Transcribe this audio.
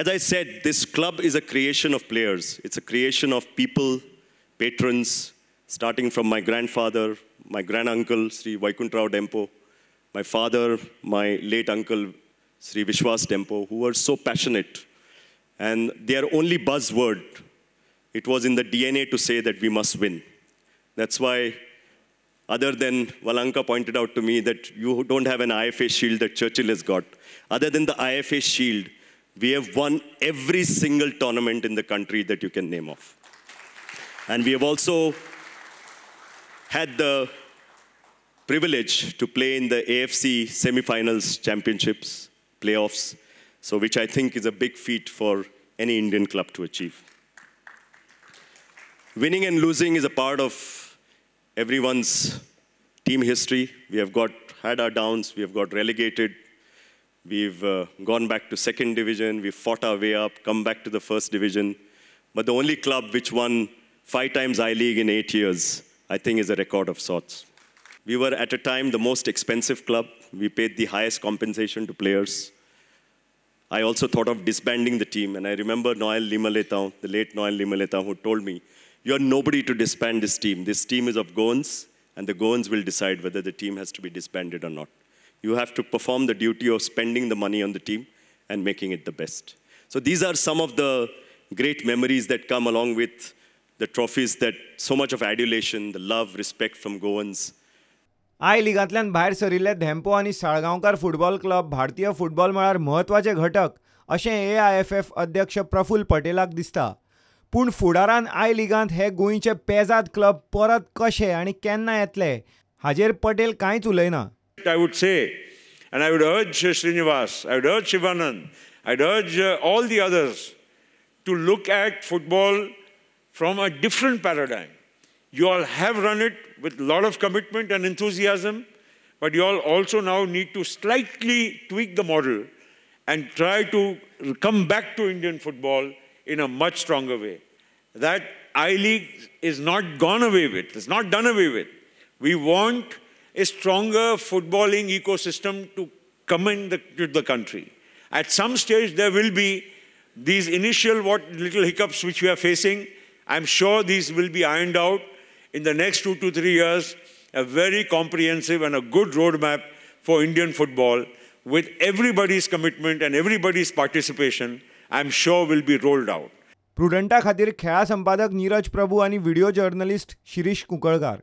As I said, this club is a creation of players. It's a creation of people, patrons, starting from my grandfather, my granduncle, Sri Vaikuntrao Dempo, my father, my late uncle, Sri Vishwas Dempo, who were so passionate. And their only buzzword, it was in the DNA to say that we must win. That's why, other than Valanka pointed out to me that you don't have an IFA shield that Churchill has got. Other than the IFA shield, we have won every single tournament in the country that you can name off. And we have also had the privilege to play in the AFC semi-finals championships, playoffs, so which I think is a big feat for any Indian club to achieve. Winning and losing is a part of everyone's team history. We have had our downs, we have got relegated, we've gone back to second division, we've fought our way up, come back to the first division. But the only club which won 5 times I-League in 8 years, I think is a record of sorts. We were at a time the most expensive club. We paid the highest compensation to players. I also thought of disbanding the team, and I remember Noel Limaletao, the late Noel Limaletao, who told me, "You're nobody to disband this team. This team is of Goans, and the Goans will decide whether the team has to be disbanded or not. You have to perform the duty of spending the money on the team and making it the best." So these are some of the great memories that come along with the trophies, that so much of adulation, the love, respect from Goans. आय लिगांतल्यान भायर सरिल्ले धेंपो आनी Salgaonkar football club भारतीय football मळार म्हत्वाचे घटक अशें AIFF अध्यक्ष प्रफुल्ल पटेलाक दिसता. पूण फुडारान आय लिगांत हे गोंयचे पेजाद क्लब परत कशे आनी केन्ना येतले हाजेर पटेल कांयच उलयना. I would say, and I would urge Srinivas, I would urge Shivanand, I'd urge all the others to look at football from a different paradigm. You all have run it with a lot of commitment and enthusiasm, but you all also now need to slightly tweak the model and try to come back to Indian football in a much stronger way. That I-League is not gone away with, it's not done away with. We want a stronger footballing ecosystem to come to the country. At some stage, there will be these initial little hiccups which we are facing. I'm sure these will be ironed out in the next 2 to 3 years. A very comprehensive and a good roadmap for Indian football with everybody's commitment and everybody's participation, I'm sure will be rolled out. प्रुडंटा खातीर खेळा संपादक नीरज प्रभू आनी video journalist Shirish Kunkalkar.